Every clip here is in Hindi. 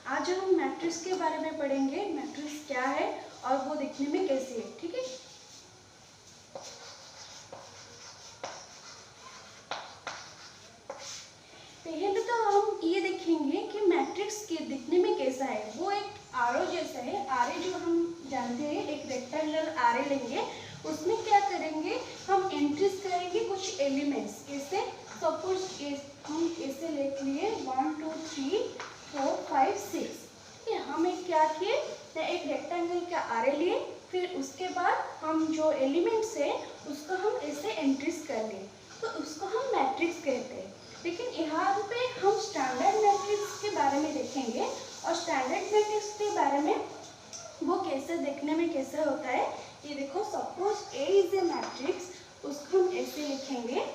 आज हम मैट्रिक्स के बारे में पढ़ेंगे, मैट्रिक्स क्या है और वो दिखने में कैसी है। ठीक है, पहले तो हम ये देखेंगे कि मैट्रिक्स के दिखने में कैसा है। वो एक आरो जैसा है। आरे जो हम जानते हैं, एक रेक्टेंगल आरे लेंगे, उसमें क्या करेंगे, हम एंट्रीज करेंगे कुछ एलिमेंट्स। ऐसे सपोज हम ऐसे लिख लिए 1 2 3 4 5 6। हम एक क्या किए, एक रेक्टेंगल का आरे लिए, फिर उसके बाद हम जो एलिमेंट्स है उसको हम ऐसे एंट्रीज कर लिए, तो उसको हम मैट्रिक्स कहते हैं। लेकिन यहाँ पे हम स्टैंडर्ड मैट्रिक्स के बारे में देखेंगे, और स्टैंडर्ड मैट्रिक्स के बारे में वो कैसे देखने में कैसे होता है। ये देखो, suppose A is a matrix, उसको हम ऐसे लिखेंगे।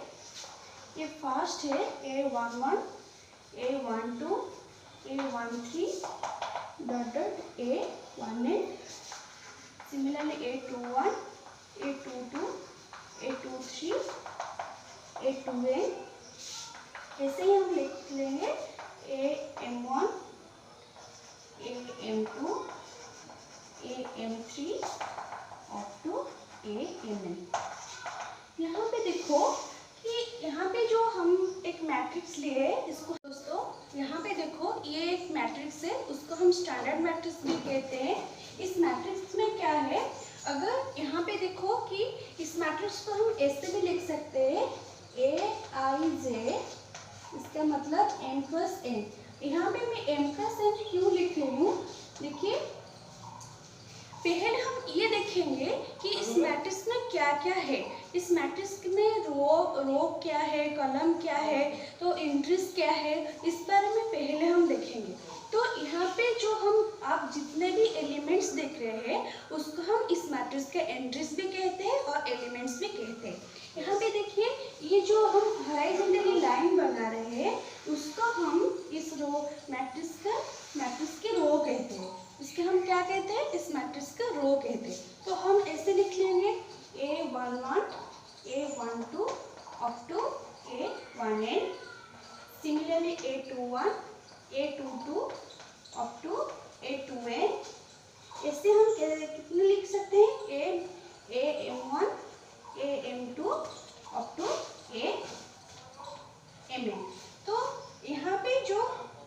ये फर्स्ट है A11, A12, A13 dot A1n, similarly A21, A22, A23, A2n। ऐसे ही हम लिख लेंगे AM1, AM2, AM3 up to AMn। यहाँ पे देखो कि यहाँ पे जो हम एक मैट्रिक्स लिए इसको, दोस्तों यहाँ पे देखो ये एक मैट्रिक्स है, उसको हम स्टैंडर्ड मैट्रिक्स भी कहते हैं। इस मैट्रिक्स में क्या है, अगर यहाँ पे देखो कि इस मैट्रिक्स को हम ऐसे भी लिख सकते हैं, Aij, इसका मतलब m प्लस n। यहाँ पे मैं m प्लस n क्यों लिख रही हूँ, देखिए पहले हम ये देखेंगे कि इस मैट्रिक्स में क्या क्या है। इस मैट्रिक्स में रो क्या है, कॉलम क्या है, तो एंट्रीज क्या है, इस बारे में पहले हम देखेंगे। तो यहाँ पे जो हम आप जितने भी एलिमेंट्स देख रहे हैं उसको हम इस मैट्रिक्स के एंट्रीज भी कहते हैं और एलिमेंट्स भी कहते हैं। यहाँ पे देखिए, ये जो हम हॉरिजॉन्टली लाइन बना रहे हैं उसको हम इस रो मैट्रिक्स के रो कहते हैं। इसके हम क्या कहते हैं, इस मैट्रिक्स का रो कहते हैं। तो हम ऐसे लिख लेंगे A11, A12 up to A1n, similarly A21, A22 up to A2n। ऐसे हम कितने लिख सकते हैं, AM1, AM2 up to AMn। तो यहाँ पे जो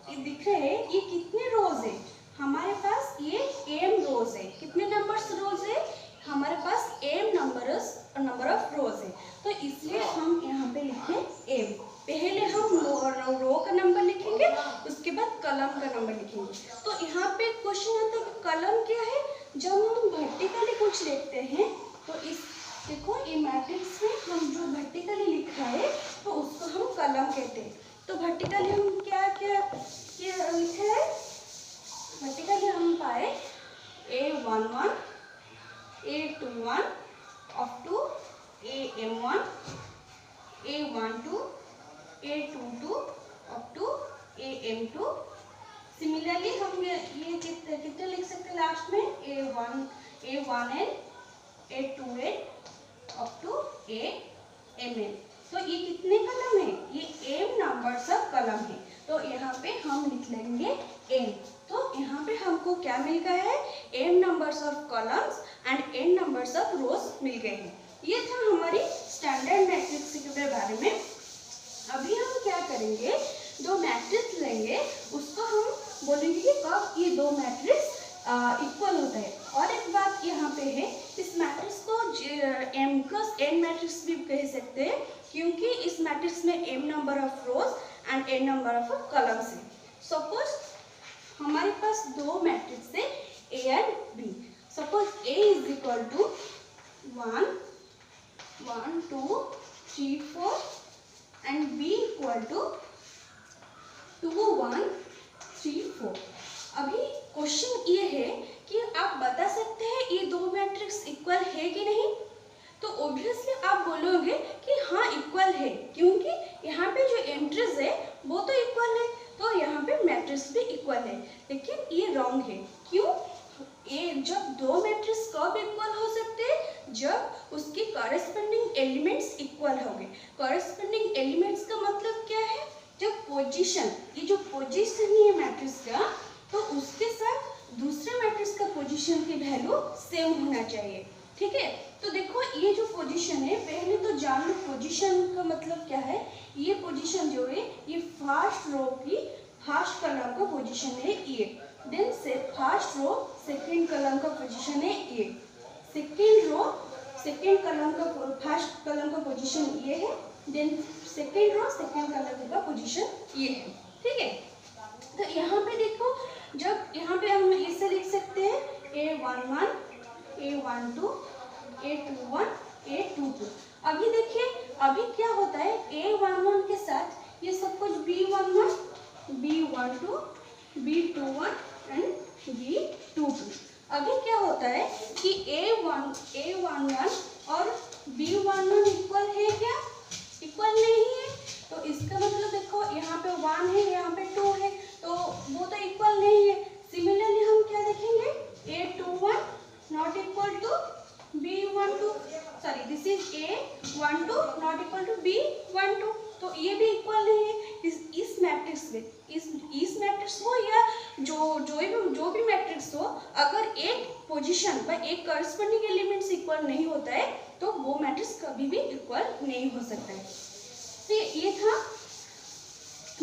दिख रहे हैं ये कितने रोज है, हमारे पास ये m रोज है। कितने नंबर्स रोज है, हमारे पास m नंबर ऑफ रोज है। तो इसलिए हम यहाँ पे लिखे m। पहले हम रो का नंबर लिखेंगे, उसके बाद कॉलम का नंबर लिखेंगे। तो यहाँ पे क्वेश्चन आता है कि कॉलम क्या है। जब हम वर्टिकली कुछ लिखते हैं तो इस देखो ये मैट्रिक्स में हम जो वर्टिकली लिखा है तो उसको हम कॉलम कहते हैं। तो वर्टिकली हम क्या लिखा है, वर्टिकली हम पाए A11, A21 up to AM1, A12, A22 up to AM2। Similarly हम ये कितने लिख सकते हैं लास्ट में, A1n, A2n up to AMn। तो ये कितने कॉलम है, ये m नंबर्स ऑफ कॉलम है। तो यहाँ पे हम लिख लेंगे m। तो यहाँ पे हमको क्या मिल गया है, m numbers of columns and n numbers of rows मिल गए हैं। ये था हमारी स्टैंडर्ड मैट्रिक्स के बारे में। अभी हम क्या करेंगे, दो मैट्रिक्स लेंगे, उसको हम बोलेंगे कि कब ये दो मैट्रिक्स इक्वल होता है। और एक बात यहाँ पे है, इस मैट्रिक्स को m प्लस n मैट्रिक्स भी कह सकते हैं, क्योंकि इस मैट्रिक्स में m number of rows and n number of columns है। सपोज हमारे पास दो मैट्रिक्स है A and B। Suppose A is equal to 1 1 2 3 4 and B equal to 2 1 3 4। अभी क्वेश्चन ये है कि आप बता सकते हैं ये दो मैट्रिक्स इक्वल है कि नहीं। तो ऑब्वियसली आप बोलोगे कि हाँ इक्वल है, क्योंकि यहाँ पे जो एंट्रीज है वो तो इक्वल है, तो यहाँ पे मैट्रिक्स भी इक्वल है। लेकिन ये रॉन्ग है। क्यों, ये जब दो मैट्रिक्स कब इक्वल हो सकते हैं, जब उसके कॉरेस्पॉन्डिंग एलिमेंट्स इक्वल होंगे। कॉरेस्पॉन्डिंग एलिमेंट्स का मतलब क्या है, जब पोजीशन, ये जो पोजीशन है मैट्रिक्स का तो उसके साथ दूसरे मैट्रिक्स का पोजीशन की वैल्यू सेम होना चाहिए। ठीक है, तो देखो ये जो पोजीशन है, पहले तो जान लो पोजीशन का मतलब क्या है। ये पोजीशन जो है ये फर्स्ट रो की फर्स्ट कॉलम का पोजीशन है ये, देन से फर्स्ट रो सेकंड कॉलम का पोजीशन है ये, सेकंड रो सेकंड कॉलम का फर्स्ट कॉलम का पोजीशन ये है, then second row second column का पोजीशन ये है। ठीक है, तो यहाँ पे देखो, जब यहाँ पे हम इसे लिख सकते हैं A11 A12 A21 A22। अभी देखिए अभी क्या होता है, A11 के साथ ये सब कुछ B11 B12 B21 and B22। अभी क्या होता है कि A11 और B11 इक्वल है क्या? इक्वल नहीं है, तो इसका मतलब देखो यहाँ पे 1 है यहाँ पे 2 है, तो वो तो इक्वल नहीं है। सिमिलरली हम क्या देखेंगे, A21 not equal to B12, sorry this is A12 not equal to B12, तो ये भी इक्वल नहीं है। इस मैट्रिक्स में इस मैट्रिक्स हो या जो भी मैट्रिक्स हो, अगर एक पोजीशन पर एक करस्पॉन्डिंग एलिमेंट्स इक्वल नहीं होता है तो वो मैट्रिक्स कभी भी इक्वल नहीं हो सकता है। तो ये था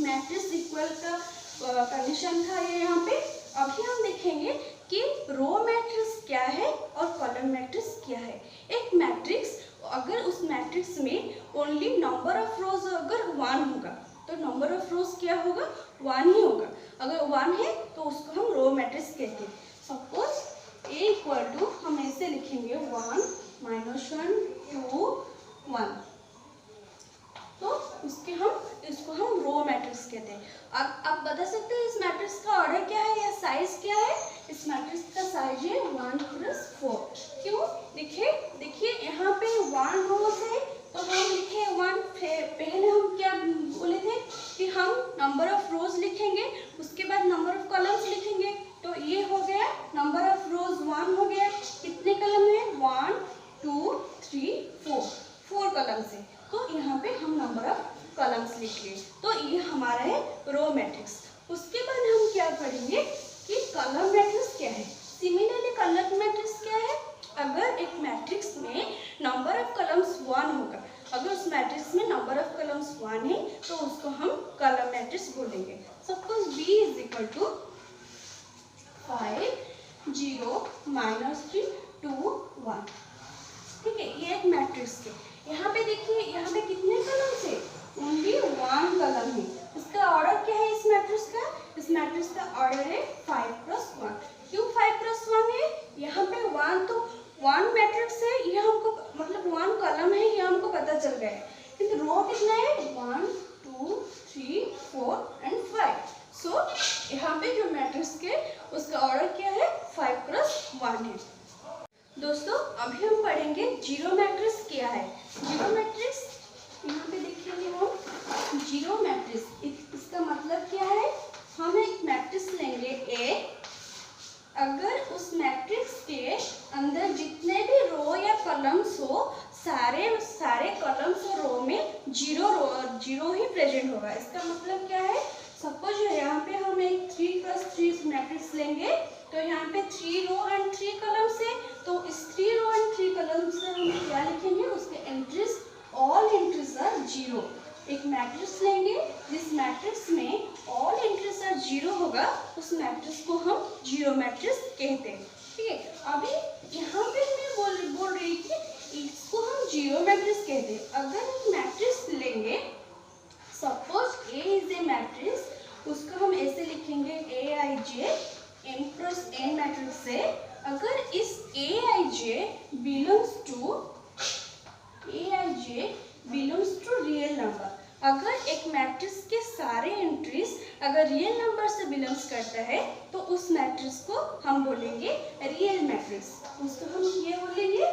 मैट्रिक्स इक्वल का कंडीशन था ये यहाँ पे। अभी हम देखेंगे कि रो मैट्रिक्स क्या है और कॉलम मैट्रिक्स क्या है। एक मैट्रिक्स, अगर उस मैट्रिक्स में ओनली नंबर ऑफ रोज अगर 1 होगा तो नंबर ऑफ रोज क्या होगा, 1 ही होगा। अगर 1 है तो उसको हम रो मैट्रिक्स कहते हैं। सपोज A इक्वल टू हम ऐसे लिखेंगे 1 -1 2 1, तो इसको हम रो मैट्रिक्स कहते हैं। अब आप बता सकते हैं इस मैट्रिक्स का ऑर्डर क्या है या साइज क्या है? इस मैट्रिक्स का साइज है 1 + 4। क्यों? देखिए यहाँ पे 1 रोज है तो हम लिखे 1। पहले हम क्या बोले थे कि हम नंबर ऑफ रोज लिखेंगे, उसके बाद नंबर ऑफ कॉलम्स लिखेंगे। तो ये हो गया नंबर ऑफ रोज 1 हो गया। कितने कॉलम है? 1 2 3 4 कॉलम्स है, तो यहाँ पे हम नंबर ऑफ कॉलम्स लिख लिए। तो ये हमारा है रो मैट्रिक्स। उसके बाद हम क्या पढ़ेंगे कि कॉलम मैट्रिक्स क्या है। सिमिलरली कॉलम मैट्रिक्स क्या है, अगर एक मैट्रिक्स में नंबर ऑफ कॉलम्स 1 होगा, अगर उस मैट्रिक्स में नंबर ऑफ कॉलम्स 1 है तो उसको हम कॉलम मैट्रिक्स बोलेंगे। Suppose B is equal to 5 0 -3 2 1। ठीक है, ये एक मैट्रिक्स है। यहाँ पे देखिए यहाँ पे कितने कॉलम्स है? ओनली 1 कॉलम है। इसका ऑर्डर क्या है इस मैट्रिक्स का? इस मैट्रिक्स का ऑर्डर है 5 + 1। क्यों 5 + 1 है? यहाँ पे 1 तो 1 मैट्रिक्स है, ये हमको मतलब 1 कॉलम है, ये हमको पता चल गया है। किंतु रो कितना है? 1 2 3 4 एंड 5। सो यहाँ पे जो मैट्रिक्स के उसका ऑर्डर क्या है? 5 + 1 है। दोस्तों अभी हम पढ़ेंगे जीरो मैट्रिक्स क्या है। जीरो मैट्रिक्स यहाँ पे देखेंगे हम जीरो मैट्रिक्स, इसका मतलब क्या है, हम एक मैट्रिक्स लेंगे A, अगर उस मैट्रिक्स के अंदर जितने भी रो या कॉलम्स हो सारे कॉलम्स और रो में जीरो ही प्रेजेंट होगा। इसका मतलब क्या है, सपोज यहाँ पे हम एक 3 + 3 मैट्रिक्स लेंगे तो यहाँ पे 3 रो एंड 3 कॉलम्स है, तो इस 3 रो एंड 3 कॉलम्स से हम क्या लिखेंगे, उसके एंट्रीज ऑल एंट्रीज आर 0। एक मैट्रिक्स लेंगे जिस मैट्रिक्स में ऑल एंट्रीज आर 0 होगा, उस मैट्रिक्स को हम जीरो मैट्रिक्स कहते हैं। ठीक है, अभी यहाँ पे मैं बोल रही कि इसको हम जीरो मैट्रिक्स कहते हैं। अगर एक मैट्रिक्स लेंगे, suppose A is A matrix, उसको हम ऐसे लिखेंगे Aij m + n मैट्रिक्स है। अगर इस Aij belongs to real number, अगर एक मैट्रिक्स के सारे एंट्रीज अगर रियल नंबर से बिलोंग्स करता है तो उस मैट्रिक्स को हम बोलेंगे रियल मैट्रिक्स। उसको हम ये बोलेंगे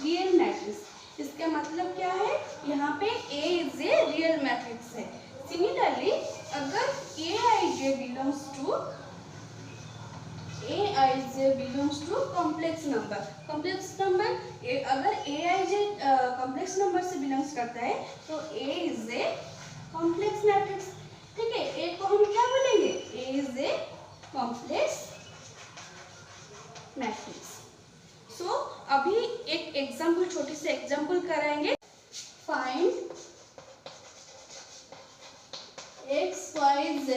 रियल मैट्रिक्स। इसका मतलब क्या है, यहाँ पे A is a real matrix है। सिमिलरली अगर Aij belongs to complex number, अगर Aij कॉम्प्लेक्स नंबर से बिलोंग्स करता है तो A is a complex matrix. ठीक है, A को हम क्या बोलेंगे, A is a complex matrix. So अभी एक एग्जाम्पल, छोटी सी एग्जाम्पल कराएंगे। Find x y z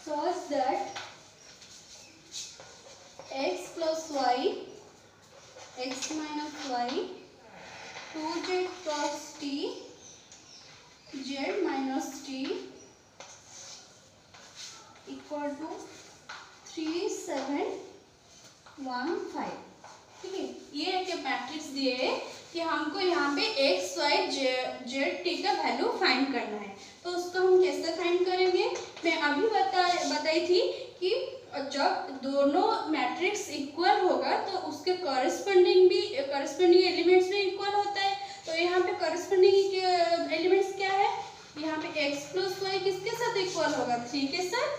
such that x plus y, x minus y, 2z plus t, z minus t equal to 3 7 1 5। ठीक है, ये एक मैट्रिक्स दिए है कि हमको यहाँ पे x y z t का वैल्यू फाइंड करना है। तो उसको हम कैसे फाइंड करेंगे, मैं अभी बताई थी कि जब दोनों मैट्रिक्स इक्वल होगा तो उसके कॉरेस्पॉन्डिंग एलिमेंट्स भी इक्वल होता है। तो यहाँ पे कॉरेस्पॉन्डिंग एलिमेंट्स क्या है, यहाँ पे x प्लस वाई किसके साथ इक्वल होगा, 3 के साथ।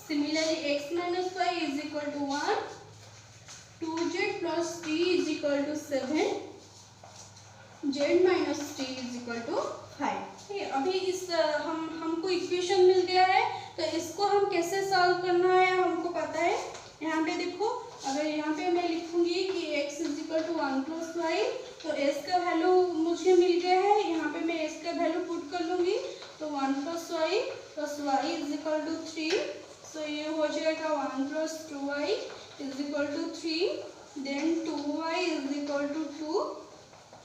Similarly x minus y is equal to 1, 2z plus t is equal to 7, z minus t is equal to 5। ठीक है, अभी इस हमको इक्वेशन मिल गया है, तो इसको हम कैसे सॉल्व करना है हमको पता है। यहाँ पे देखो, अगर यहाँ पे मैं लिखूंगी कि x is equal to 1 plus y, तो s का वैल्यू मुझे मिल गया है। यहाँ पे मैं s का वैल्यू पुट कर लूंगी, तो 1 plus y is equal to 3। So ये हो जाएगा 1 plus 2y is equal to 3, then 2y is equal to 2,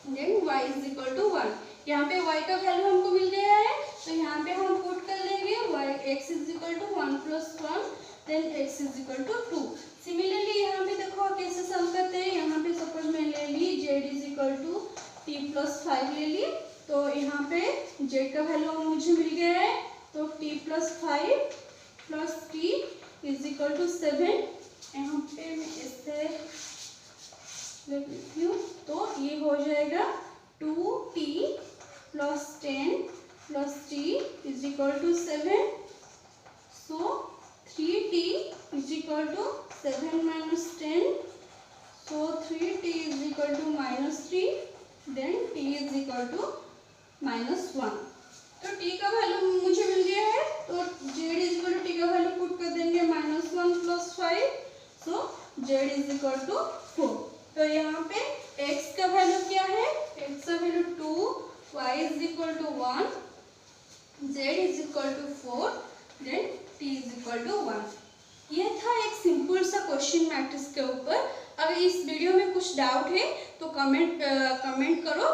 then y is equal to 1। यहाँ पे y का वैल्यू हमको मिल गया है, तो यहाँ पे हम पुट कर लेंगे x is equal to 1 plus 1, then x is equal to 2। Similarly यहाँ पे देखो कैसे सॉल्व करते हैं। यहाँ पे सपोज मैं ले ली z is equal to t plus 5 ले ली, तो यहाँ पे z का वैल्यू मुझे मिल गया है, तो t plus 5 plus t is equal to 7। यहाँ पे मैं इससे लिखती हूँ, तो ये हो जाएगा 2t plus 10 plus t is equal to 7। So 3t is equal to 7 minus 10, so 3t is equal to minus 3, then t is equal to minus 1। तो t का वैल्यू मुझे मिल गया है, तो z is equal to t का वैल्यू पुट कर देंगे minus 1 plus 5, so z is equal to 4। तो यहाँ पे x का वैल्यू क्या है, x का value 2, y is equal to 1, z is equal to 4, then t is equal to 1। ये था एक सिंपल सा क्वेश्चन मैट्रिक्स के ऊपर। अगर इस वीडियो में कुछ डाउट है तो कमेंट करो।